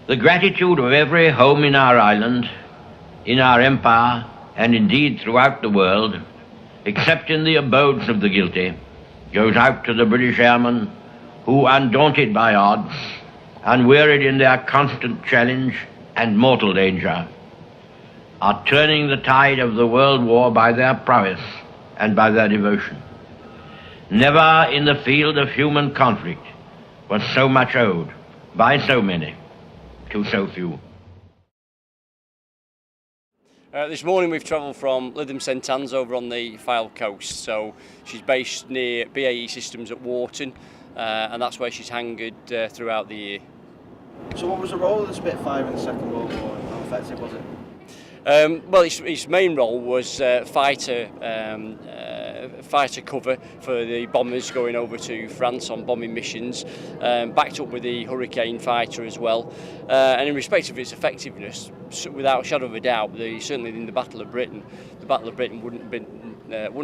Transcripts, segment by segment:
The gratitude of every home in our island, in our empire, and indeed throughout the world, except in the abodes of the guilty, goes out to the British airmen who, undaunted by odds, unwearied in their constant challenge and mortal danger, are turning the tide of the world war by their prowess and by their devotion. Never in the field of human conflict was so much owed by so many to so few. This morning we've travelled from Lytham St over on the Fylde coast, so she's based near BAE Systems at Wharton, and that's where she's hangared throughout the year. So what was the role of the Spitfire in the Second World War and how effective was it? Well, its main role was fighter cover for the bombers going over to France on bombing missions, backed up with the Hurricane fighter as well. And in respect of its effectiveness, without a shadow of a doubt, certainly in the Battle of Britain wouldn't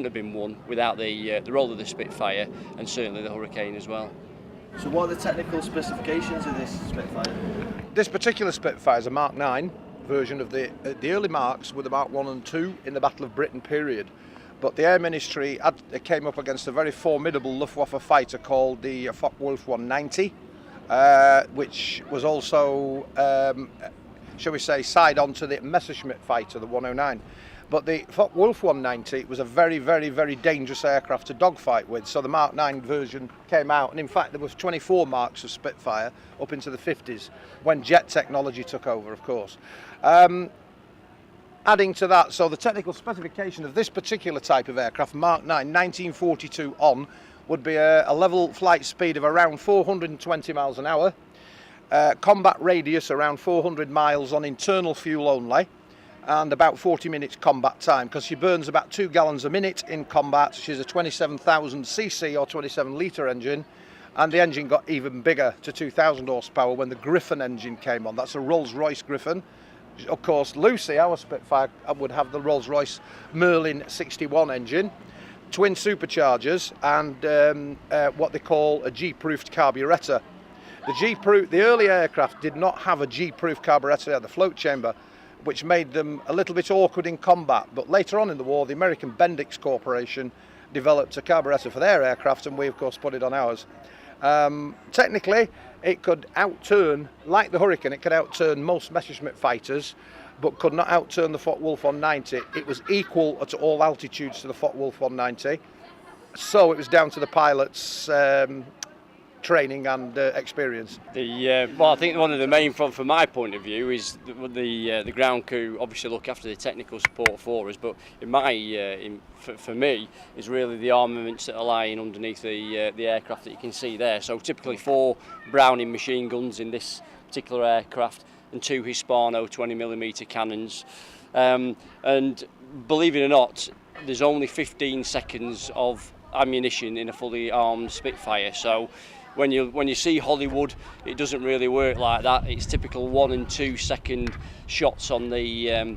have been won without the role of the Spitfire and certainly the Hurricane as well. So what are the technical specifications of this Spitfire? This particular Spitfire is a Mk9 version of the early Marks with the Mark 1 and 2 in the Battle of Britain period. But the Air Ministry came up against a very formidable Luftwaffe fighter called the Focke-Wulf 190, which was also, shall we say, side on to the Messerschmitt fighter, the 109. But the Focke-Wulf 190 was a very, very, very dangerous aircraft to dogfight with. So the Mark 9 version came out, and in fact there was 24 Marks of Spitfire up into the 50s when jet technology took over, of course. Adding to that, so the technical specification of this particular type of aircraft, Mark 9, 1942 on, would be a level flight speed of around 420 miles an hour, combat radius around 400 miles on internal fuel only, and about 40 minutes combat time, because she burns about 2 gallons a minute in combat. She's a 27,000 cc or 27 litre engine, and the engine got even bigger to 2,000 horsepower when the Griffon engine came on. That's a Rolls-Royce Griffon. Of course, Lucy, our Spitfire, would have the Rolls-Royce Merlin 61 engine, twin superchargers, and what they call a G-proofed carburettor. The early aircraft did not have a G-proof carburettor at the float chamber, which made them a little bit awkward in combat. But later on in the war, the American Bendix Corporation developed a carburettor for their aircraft, and we, of course, put it on ours. Technically, it could outturn, like the Hurricane, it could outturn most Messerschmitt fighters, but could not outturn the Focke-Wulf 190. It was equal at all altitudes to the Focke-Wulf 190. So it was down to the pilot's training and experience. Well, I think one of the main, from my point of view, is the ground crew obviously look after the technical support for us, but for me is really the armaments that are lying underneath the aircraft that you can see there. So typically 4 Browning machine guns in this particular aircraft and 2 Hispano 20mm cannons, and believe it or not, there's only 15 seconds of ammunition in a fully armed Spitfire. So when you see Hollywood, it doesn't really work like that. It's typical 1 and 2 second shots on the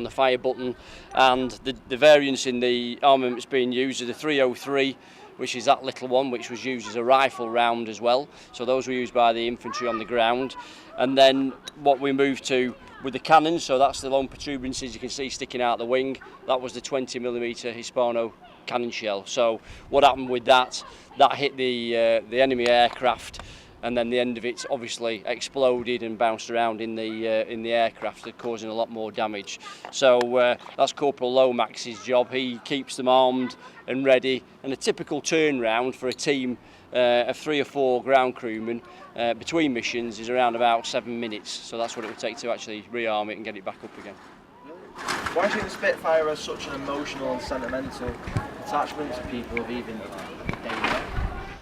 fire button, and the variance in the armaments being used is the 303, which is that little one, which was used as a rifle round as well. So those were used by the infantry on the ground. And then what we moved to with the cannons, so that's the long protuberances you can see sticking out the wing. That was the 20mm Hispano cannon shell. So what happened with that hit the enemy aircraft, and then the end of it obviously exploded and bounced around in the aircraft, causing a lot more damage. So that's Corporal Lomax's job. He keeps them armed and ready, and a typical turnaround for a team of 3 or 4 ground crewmen between missions is around about 7 minutes. So that's what it would take to actually rearm it and get it back up again. Why do you think the Spitfire has such an emotional and sentimental attachment to people of even danger?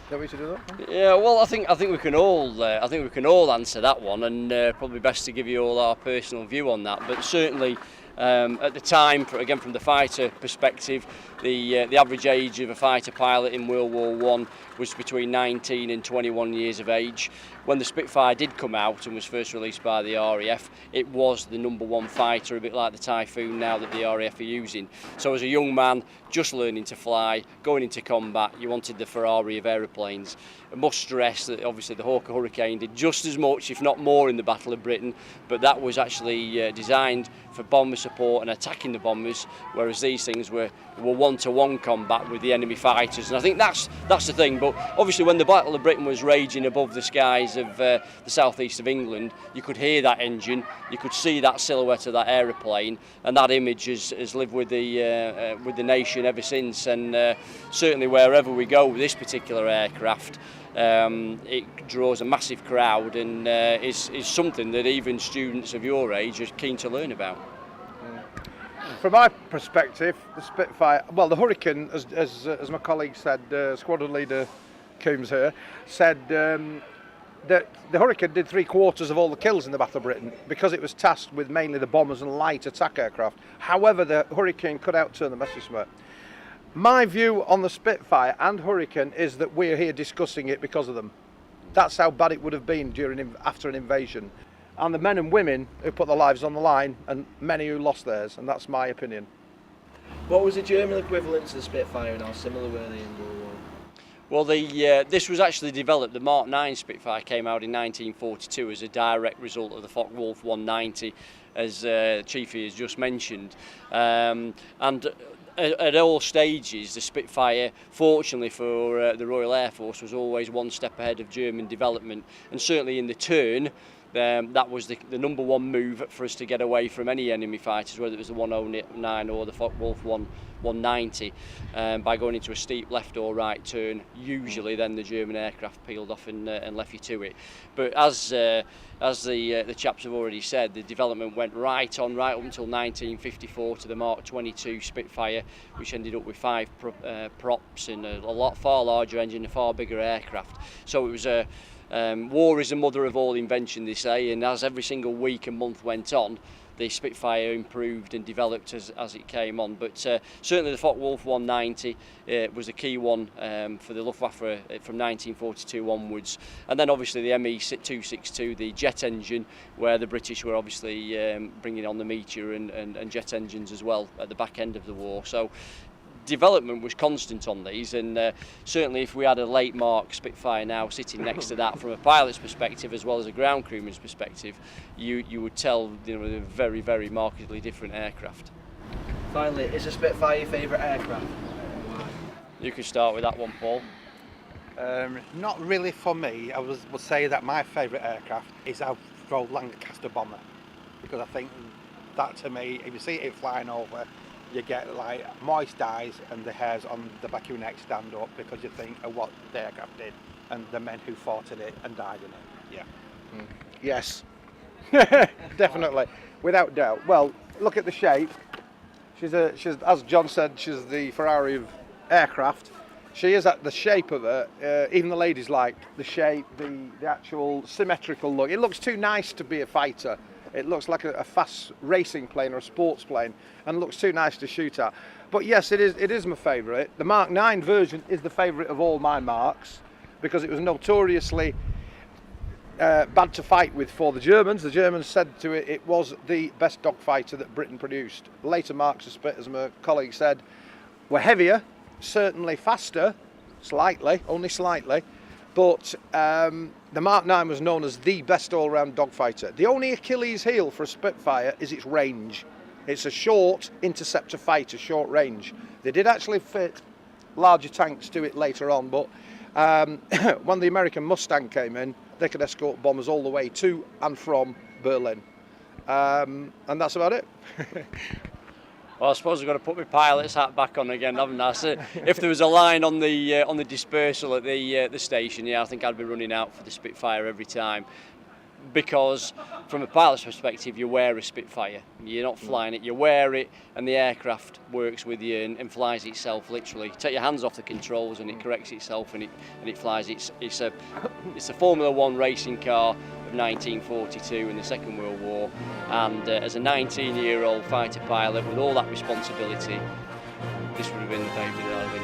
Is that way to do that? Yeah, well, I think we can all answer that one, and probably best to give you all our personal view on that. But certainly, at the time, again from the fighter perspective, the average age of a fighter pilot in World War I was between 19 and 21 years of age. When the Spitfire did come out and was first released by the RAF, it was the #1 fighter, a bit like the Typhoon now that the RAF are using. So as a young man just learning to fly, going into combat, you wanted the Ferrari of aeroplanes. I must stress that obviously the Hawker Hurricane did just as much, if not more, in the Battle of Britain, but that was actually designed for bomber support and attacking the bombers, whereas these things were one-to-one combat with the enemy fighters. And I think that's the thing. But obviously when the Battle of Britain was raging above the skies of the southeast of England, you could hear that engine, you could see that silhouette of that aeroplane, and that image has lived with the nation ever since. And certainly wherever we go with this particular aircraft, it draws a massive crowd and is something that even students of your age are keen to learn about. From my perspective, the Spitfire, well, the Hurricane, as my colleague said, Squadron Leader Coombs here, said that the Hurricane did 3/4 of all the kills in the Battle of Britain because it was tasked with mainly the bombers and light attack aircraft. However, the Hurricane could outturn the Messerschmitt. My view on the Spitfire and Hurricane is that we're here discussing it because of them. That's how bad it would have been after an invasion. And the men and women who put their lives on the line, and many who lost theirs, and that's my opinion. What was the German equivalent to the Spitfire and how similar were they in World War? Well, this was actually developed, the Mk9 Spitfire came out in 1942 as a direct result of the Focke-Wulf 190, as Chiefy has just mentioned. And at all stages, the Spitfire, fortunately for the Royal Air Force, was always one step ahead of German development. And certainly in the turn, that was the number one move for us to get away from any enemy fighters, whether it was the 109 or the Focke-Wulf 190, by going into a steep left or right turn. Usually then the German aircraft peeled off and left you to it. But as the chaps have already said, the development went right up until 1954 to the Mark 22 Spitfire, which ended up with 5 props and a far larger engine, a far bigger aircraft. So it was war is the mother of all invention, they say, and as every single week and month went on, the Spitfire improved and developed as it came on. But certainly the Focke-Wulf 190 was a key one for the Luftwaffe from 1942 onwards. And then obviously the ME262, the jet engine, where the British were obviously bringing on the Meteor and jet engines as well at the back end of the war. So development was constant on these, and certainly if we had a late Mark Spitfire now sitting next to that from a pilot's perspective as well as a ground crewman's perspective, you would tell, you know, a very, very markedly different aircraft. Finally, is a Spitfire your favourite aircraft? You can start with that one, Paul. Not really for me. I would say that my favourite aircraft is our Lancaster bomber, because I think that, to me, if you see it flying over, you get like moist eyes and the hairs on the back of your neck stand up because you think of what the aircraft did and the men who fought in it and died in it. Yeah. Yes, definitely, without doubt. Well, look at the shape. She's as John said, she's the Ferrari of aircraft. She is at the shape of her. Even the ladies like the shape, the actual symmetrical look. It looks too nice to be a fighter. It looks like a fast racing plane or a sports plane, and looks too nice to shoot at. But yes, it is my favourite. The Mk9 version is the favourite of all my Marks because it was notoriously bad to fight with for the Germans. The Germans said to it was the best dogfighter that Britain produced. Later Marks, as my colleague said, were heavier, certainly faster, slightly, only slightly. But the Mk9 was known as the best all-round dogfighter. The only Achilles heel for a Spitfire is its range. It's a short interceptor fighter, short range. They did actually fit larger tanks to it later on, but when the American Mustang came in, they could escort bombers all the way to and from Berlin. And that's about it. Well, I suppose I've got to put my pilot's hat back on again, haven't I? So if there was a line on the dispersal at the station, yeah, I think I'd be running out for the Spitfire every time. Because from a pilot's perspective, you wear a Spitfire. You're not flying it, you wear it, and the aircraft works with you and flies itself literally. Take your hands off the controls and it corrects itself and it flies. It's a Formula 1 racing car of 1942 in the Second World War, and as a 19-year-old fighter pilot with all that responsibility, this would have been the day that I'd have been